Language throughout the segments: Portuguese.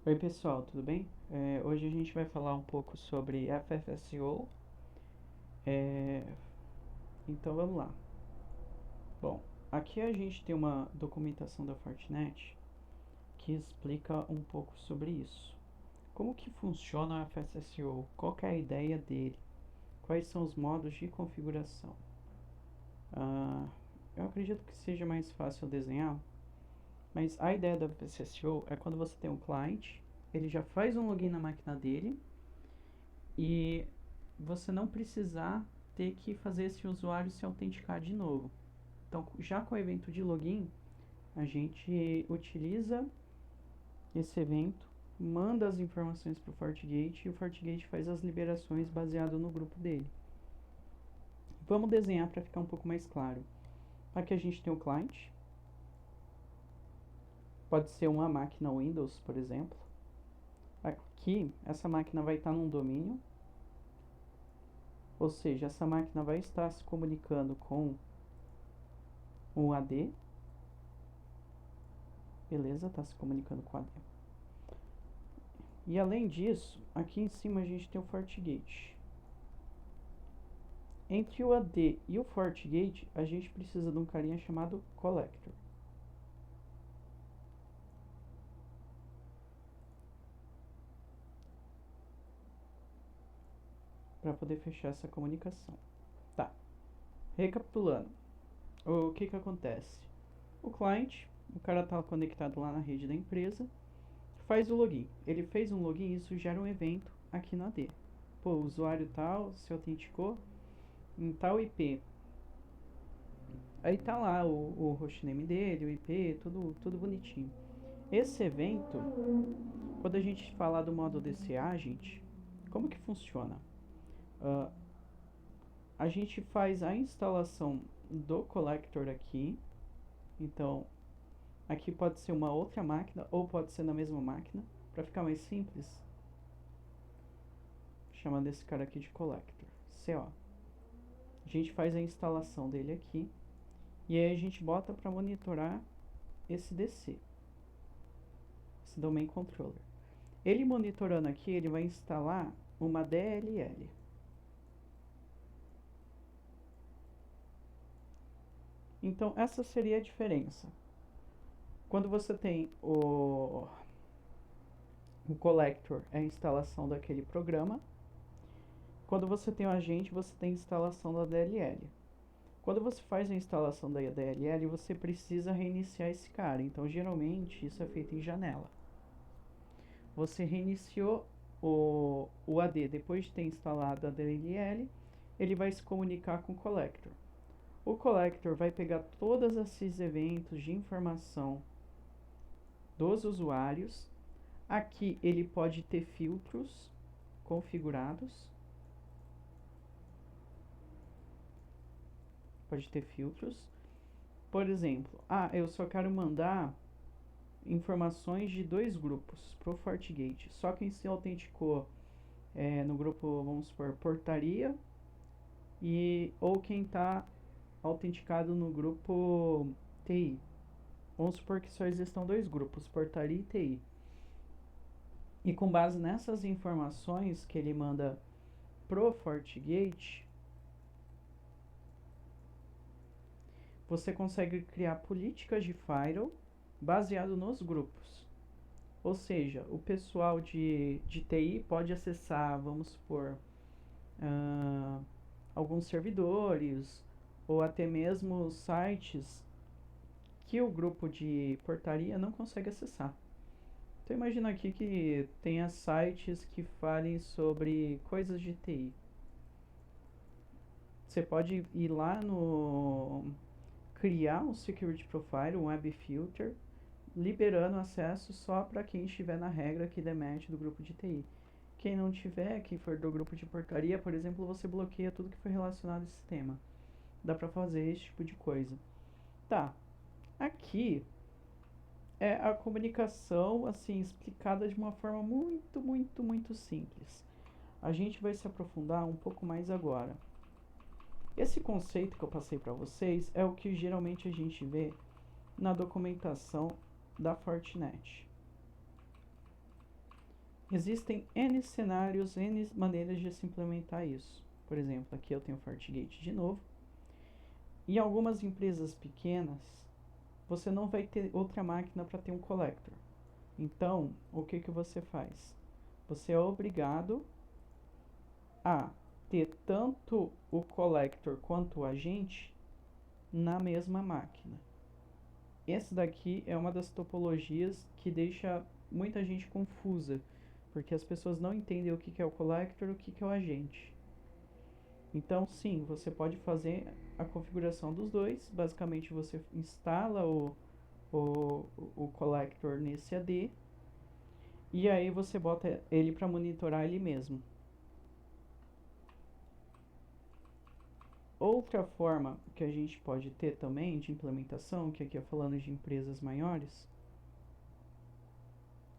Oi pessoal, tudo bem? Hoje a gente vai falar um pouco sobre FFSO. É, então vamos lá. Bom, aqui a gente tem uma documentação da Fortinet que explica um pouco sobre isso. Como que funciona o FFSO? Qual que é a ideia dele? Quais são os modos de configuração? Ah, eu acredito que seja mais fácil desenhar, mas a ideia do FFSO é quando você tem um cliente, ele já faz um login na máquina dele e você não precisar ter que fazer esse usuário se autenticar de novo. Então, já com o evento de login, a gente utiliza esse evento, manda as informações para o FortiGate e o FortiGate faz as liberações baseado no grupo dele. Vamos desenhar para ficar um pouco mais claro. Aqui a gente tem o cliente, pode ser uma máquina Windows, por exemplo. Aqui, essa máquina vai estar num domínio, ou seja, essa máquina vai estar se comunicando com um AD. Beleza, está se comunicando com o AD. E além disso, aqui em cima a gente tem o FortiGate. Entre o AD e o FortiGate, a gente precisa de um carinha chamado Collector. Para poder fechar essa comunicação. Tá, recapitulando. O que acontece? O cliente, o cara está conectado lá na rede da empresa, faz o login. Ele fez um login e isso gera um evento aqui na AD. Pô, o usuário tal se autenticou em tal IP. Aí tá lá o hostname dele, o IP, tudo bonitinho. Esse evento, quando a gente falar do modo DC Agent, como que funciona? Uh, a gente faz a instalação do collector aqui. Então, aqui pode ser uma outra máquina ou pode ser na mesma máquina. Para ficar mais simples, chamando esse cara aqui de collector, CO. A gente faz a instalação dele aqui. E aí a gente bota para monitorar esse DC, esse Domain Controller. Ele monitorando aqui, ele vai instalar uma DLL. Então, essa seria a diferença. Quando você tem o collector, é a instalação daquele programa. Quando você tem o agente, você tem a instalação da DLL. Quando você faz a instalação da DLL, você precisa reiniciar esse cara. Então, geralmente, isso é feito em janela. Você reiniciou o AD depois de ter instalado a DLL, ele vai se comunicar com o collector. O collector vai pegar todos esses eventos de informação dos usuários. Aqui ele pode ter filtros configurados. Pode ter filtros. Por exemplo, eu só quero mandar informações de dois grupos para o FortiGate. Só quem se autenticou no grupo, vamos supor, portaria, ou quem está autenticado no grupo TI. Vamos supor que só existam dois grupos, portaria e TI. E com base nessas informações que ele manda pro FortiGate, você consegue criar políticas de firewall baseado nos grupos. Ou seja, o pessoal de TI pode acessar, vamos supor, alguns servidores ou até mesmo sites que o grupo de portaria não consegue acessar. Então imagina aqui que tenha sites que falem sobre coisas de TI. Você pode ir lá no criar um security profile, um web filter, liberando acesso só para quem estiver na regra que demete do grupo de TI. Quem não tiver, quem for do grupo de portaria, por exemplo, você bloqueia tudo que foi relacionado a esse tema. Dá para fazer esse tipo de coisa. Tá, aqui é a comunicação assim explicada de uma forma muito simples. A gente vai se aprofundar um pouco mais agora. Esse conceito que eu passei para vocês é o que geralmente a gente vê na documentação da Fortinet. Existem N cenários, N maneiras de se implementar isso. Por exemplo, aqui eu tenho o FortiGate de novo. Em algumas empresas pequenas, você não vai ter outra máquina para ter um collector. Então, o que você faz? Você é obrigado a ter tanto o collector quanto o agente na mesma máquina. Essa daqui é uma das topologias que deixa muita gente confusa, porque as pessoas não entendem o que é o collector e o que é o agente. Então, sim, você pode fazer a configuração dos dois. Basicamente, você instala o collector nesse AD e aí você bota ele para monitorar ele mesmo. Outra forma que a gente pode ter também de implementação, que aqui é falando de empresas maiores,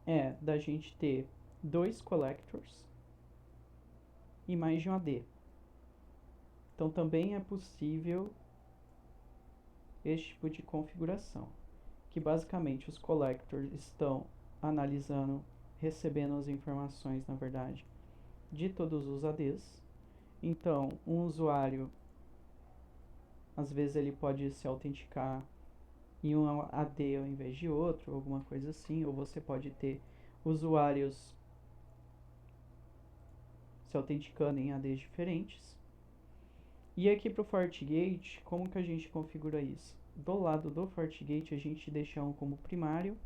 é da gente ter 2 collectors e mais de um AD. Então também é possível este tipo de configuração, que basicamente os collectors estão analisando, recebendo as informações, na verdade, de todos os ADs. Então, um usuário, às vezes ele pode se autenticar em um AD ao invés de outro, alguma coisa assim, ou você pode ter usuários se autenticando em ADs diferentes. E aqui para o FortiGate, como que a gente configura isso? Do lado do FortiGate a gente deixa um como primário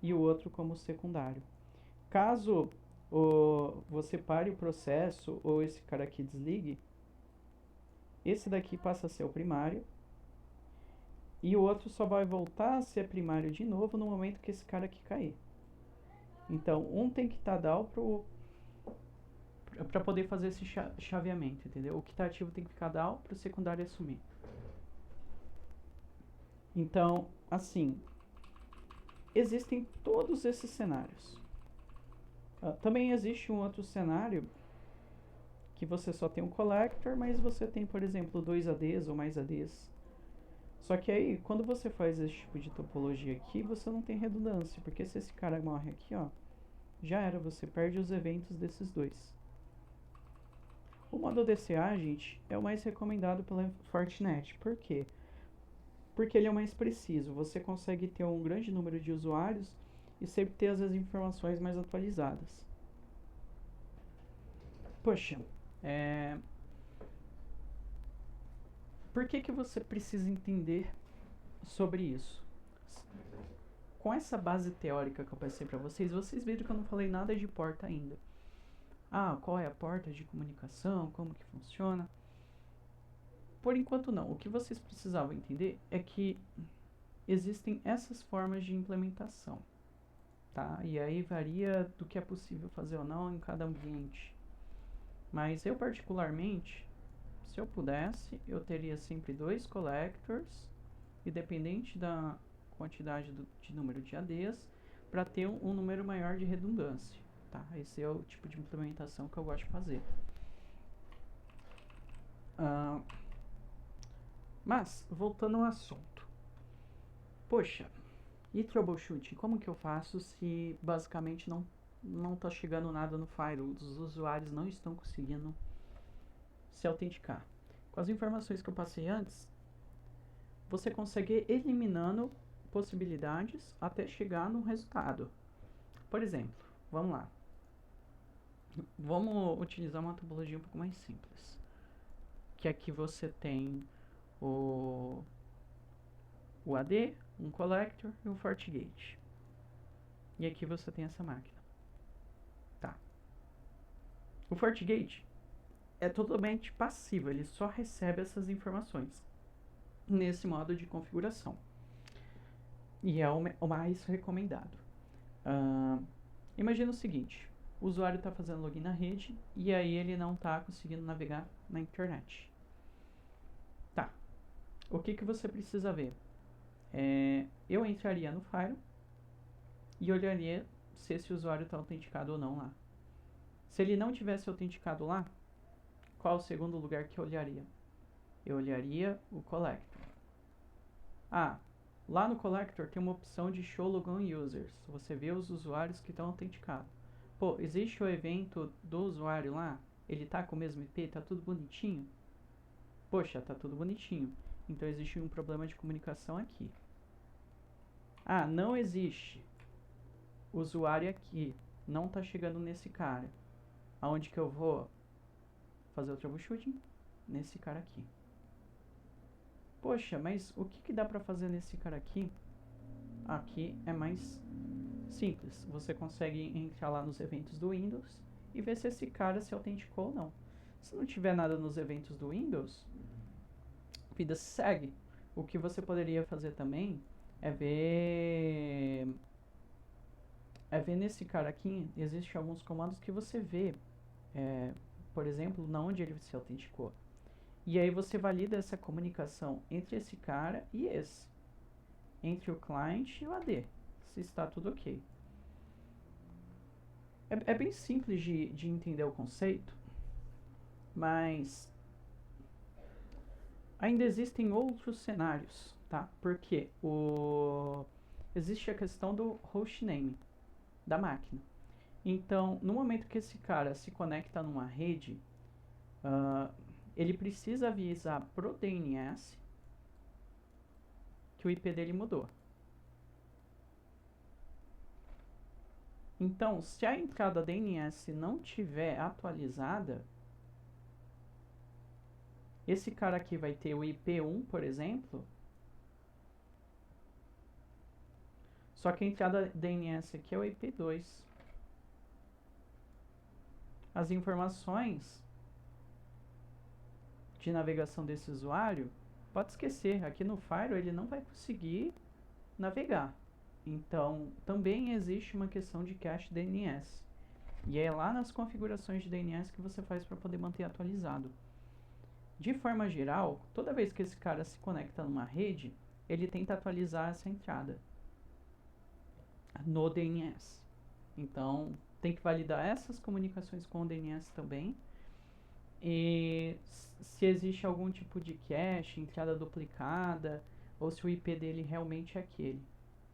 e o outro como secundário. Caso você pare o processo ou esse cara aqui desligue, esse daqui passa a ser o primário e o outro só vai voltar a ser primário de novo no momento que esse cara aqui cair. Então, um tem que estar down para poder fazer esse chaveamento, entendeu? O que está ativo tem que ficar down para o secundário assumir. Então, assim, existem todos esses cenários. Também existe um outro cenário que você só tem um collector, mas você tem, por exemplo, 2 ADs ou mais ADs. Só que aí, quando você faz esse tipo de topologia aqui, você não tem redundância, porque se esse cara morre aqui, ó, já era, você perde os eventos desses dois. O modo DCA, gente, é o mais recomendado pela Fortinet. Por quê? Porque ele é o mais preciso. Você consegue ter um grande número de usuários e sempre ter as informações mais atualizadas. Poxa, por que você precisa entender sobre isso? Com essa base teórica que eu passei para vocês viram que eu não falei nada de porta ainda. Qual é a porta de comunicação, como que funciona? Por enquanto não. O que vocês precisavam entender é que existem essas formas de implementação, tá? E aí varia do que é possível fazer ou não em cada ambiente. Mas eu particularmente, se eu pudesse, eu teria sempre 2 collectors, independente da quantidade de número de ADs, para ter um número maior de redundância, tá? Esse é o tipo de implementação que eu gosto de fazer. Mas, voltando ao assunto. Poxa, e troubleshooting? Como que eu faço se basicamente não tá chegando nada no firewall? Os usuários não estão conseguindo se autenticar. Com as informações que eu passei antes, você consegue ir eliminando possibilidades até chegar no resultado. Por exemplo, vamos lá. Vamos utilizar uma topologia um pouco mais simples. Que aqui você tem o AD, um collector e um FortiGate. E aqui você tem essa máquina. Tá. O FortiGate é totalmente passivo, ele só recebe essas informações nesse modo de configuração. E é o mais recomendado. Imagina o seguinte, o usuário está fazendo login na rede e aí ele não está conseguindo navegar na internet. Tá. O que você precisa ver? Eu entraria no Firewall e olharia se esse usuário está autenticado ou não lá. Se ele não tivesse autenticado lá, qual o segundo lugar que eu olharia? Eu olharia o collector. Lá no Collector tem uma opção de Show Logon Users. Você vê os usuários que estão autenticados. Pô, existe o evento do usuário lá? Ele tá com o mesmo IP? Tá tudo bonitinho? Poxa, tá tudo bonitinho. Então existe um problema de comunicação aqui. Ah, não existe usuário aqui. Não tá chegando nesse cara. Aonde que eu vou fazer o troubleshooting? Nesse cara aqui. Poxa, mas o que dá pra fazer nesse cara aqui? Aqui é mais simples. Você consegue entrar lá nos eventos do Windows e ver se esse cara se autenticou ou não. Se não tiver nada nos eventos do Windows, vida segue. O que você poderia fazer também é ver nesse cara aqui, existem alguns comandos que você vê, por exemplo, na onde ele se autenticou. E aí você valida essa comunicação entre esse cara e esse, entre o client e o AD, se está tudo ok. É bem simples de entender o conceito, mas ainda existem outros cenários, tá? Porque existe a questão do hostname da máquina. Então, no momento que esse cara se conecta numa rede, ele precisa avisar pro DNS que o IP dele mudou. Então, se a entrada DNS não tiver atualizada, esse cara aqui vai ter o IP1, por exemplo, só que a entrada DNS aqui é o IP2. As informações de navegação desse usuário, pode esquecer, aqui no Firewall ele não vai conseguir navegar. Então, também existe uma questão de cache DNS. E é lá nas configurações de DNS que você faz para poder manter atualizado. De forma geral, toda vez que esse cara se conecta numa rede, ele tenta atualizar essa entrada no DNS. Então, tem que validar essas comunicações com o DNS também. E se existe algum tipo de cache, entrada duplicada, ou se o IP dele realmente é aquele.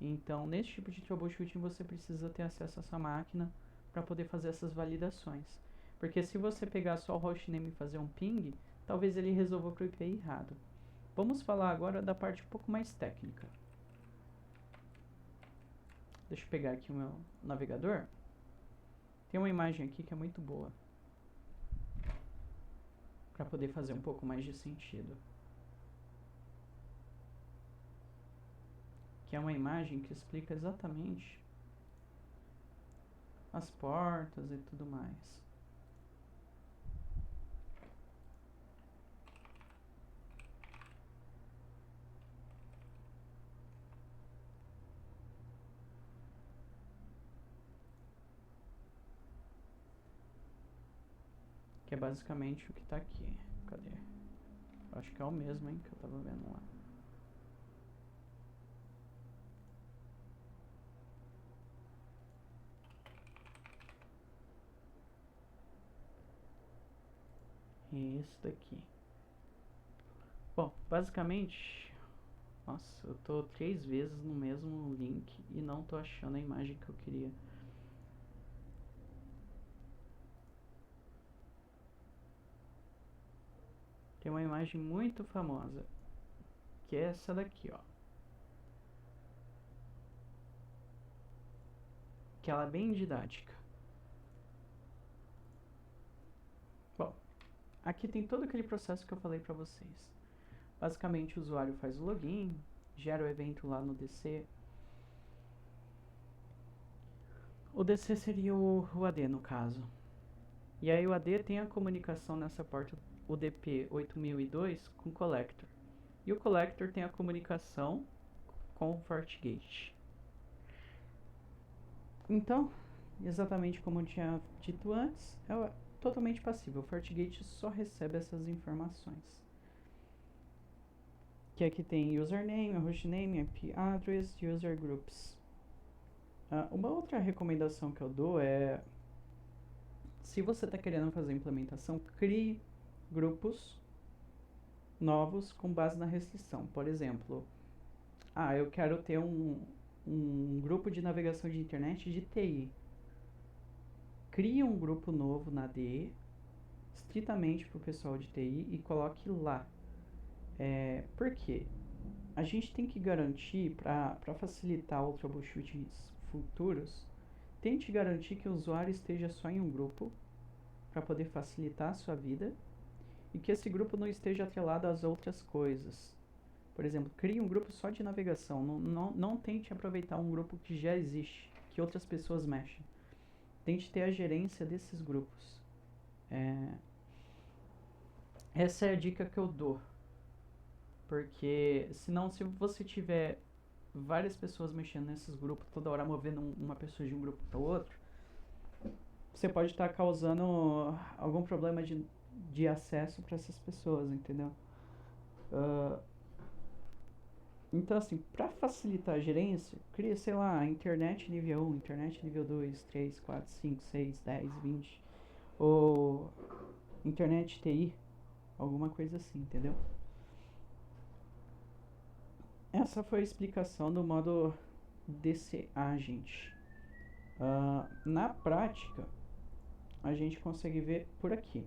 Então, nesse tipo de troubleshooting, você precisa ter acesso a essa máquina para poder fazer essas validações. Porque se você pegar só o hostname e fazer um ping, talvez ele resolva para o IP errado. Vamos falar agora da parte um pouco mais técnica. Deixa eu pegar aqui o meu navegador. Tem uma imagem aqui que é muito boa, para poder fazer um pouco mais de sentido. Que é uma imagem que explica exatamente as portas e tudo mais. Que é basicamente o que tá aqui. Cadê? Acho que é o mesmo, hein, que eu tava vendo lá. Esse daqui. Bom, basicamente, nossa, eu tô 3 vezes no mesmo link e não tô achando a imagem que eu queria. Tem uma imagem muito famosa, que é essa daqui, ó. Que ela é bem didática. Bom, aqui tem todo aquele processo que eu falei pra vocês. Basicamente, o usuário faz o login, gera o evento lá no DC. O DC seria o AD, no caso. E aí o AD tem a comunicação nessa porta UDP 8002 com o Collector. E o Collector tem a comunicação com o FortiGate. Então, exatamente como eu tinha dito antes, é totalmente passível. O FortiGate só recebe essas informações. Que aqui tem username, hostname, IP address, user groups. Uma outra recomendação que eu dou é, se você está querendo fazer a implementação, crie grupos novos com base na restrição. Por exemplo, eu quero ter um grupo de navegação de internet de TI. Crie um grupo novo na ADE, estritamente para o pessoal de TI, e coloque lá. Por quê? A gente tem que garantir, para facilitar o troubleshooting futuros, tente garantir que o usuário esteja só em um grupo, para poder facilitar a sua vida, e que esse grupo não esteja atrelado às outras coisas. Por exemplo, crie um grupo só de navegação. Não tente aproveitar um grupo que já existe, que outras pessoas mexem. Tente ter a gerência desses grupos. Essa é a dica que eu dou. Porque senão, se você tiver várias pessoas mexendo nesses grupos, toda hora movendo uma pessoa de um grupo para o outro, você pode estar causando algum problema de acesso para essas pessoas, entendeu? Então, assim, para facilitar a gerência, cria, sei lá, internet nível 1, internet nível 2, 3, 4, 5, 6, 10, 20. Ou internet TI, alguma coisa assim, entendeu? Essa foi a explicação do modo DC Agent. Na prática, a gente consegue ver por aqui.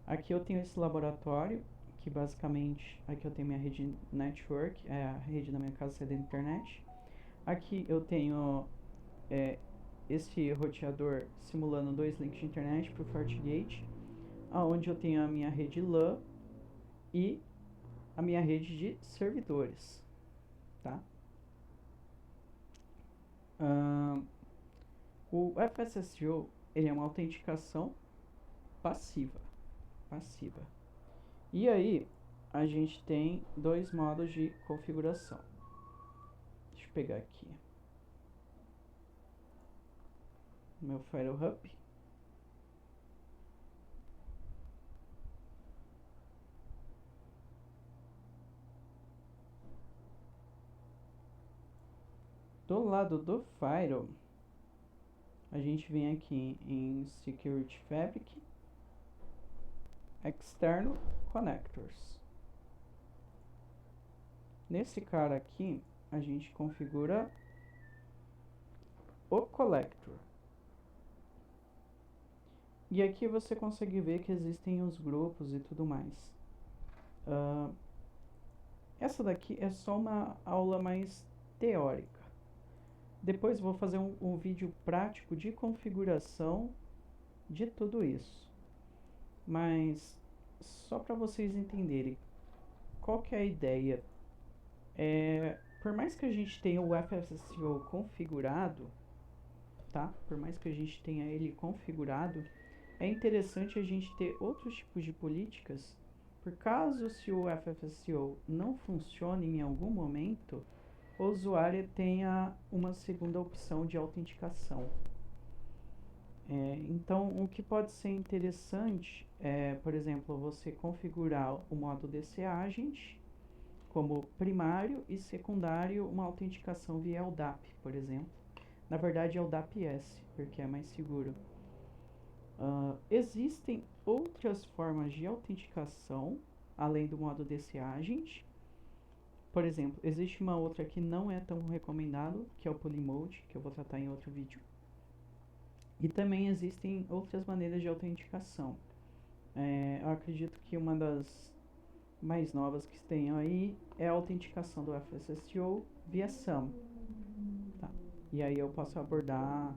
Aqui eu tenho esse laboratório, que basicamente, aqui eu tenho minha rede network, a rede da minha casa sede da internet. Aqui eu tenho esse roteador simulando 2 links de internet para o FortiGate, onde eu tenho a minha rede LAN e a minha rede de servidores, tá? O FSSO, ele é uma autenticação passiva. E aí, a gente tem dois modos de configuração. Deixa eu pegar aqui meu FireHub. Do lado do Firewall, a gente vem aqui em Security Fabric, External Connectors. Nesse cara aqui, a gente configura o Collector. E aqui você consegue ver que existem os grupos e tudo mais. Essa daqui é só uma aula mais teórica. Depois vou fazer um vídeo prático de configuração de tudo isso. Mas só para vocês entenderem qual que é a ideia. Por mais que a gente tenha o FSSO configurado, tá? Por mais que a gente tenha ele configurado, é interessante a gente ter outros tipos de políticas, por caso se o FSSO não funcione em algum momento, o usuário tenha uma segunda opção de autenticação. Então, o que pode ser interessante é, por exemplo, você configurar o modo DC Agent como primário e secundário uma autenticação via LDAP, por exemplo. Na verdade é LDAP-S, porque é mais seguro. Existem outras formas de autenticação, além do modo DC Agent. Por exemplo, existe uma outra que não é tão recomendado, que é o Polymode, que eu vou tratar em outro vídeo. E também existem outras maneiras de autenticação. Eu acredito que uma das mais novas que tem aí é a autenticação do FSSO via SAM. Tá? E aí eu posso abordar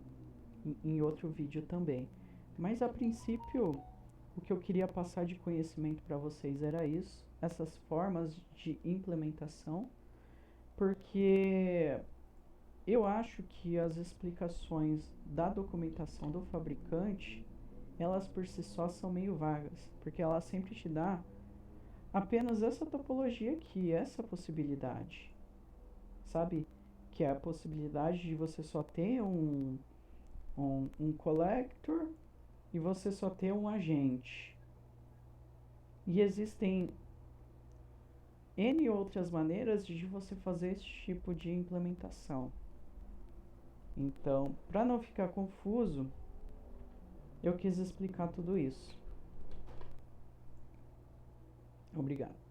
em outro vídeo também. Mas a princípio, o que eu queria passar de conhecimento para vocês era isso, essas formas de implementação, porque eu acho que as explicações da documentação do fabricante, elas por si só são meio vagas, porque ela sempre te dá apenas essa topologia aqui, essa possibilidade, sabe? Que é a possibilidade de você só ter um collector e você só ter um agente. E existem N outras maneiras de você fazer esse tipo de implementação. Então, para não ficar confuso, eu quis explicar tudo isso. Obrigado.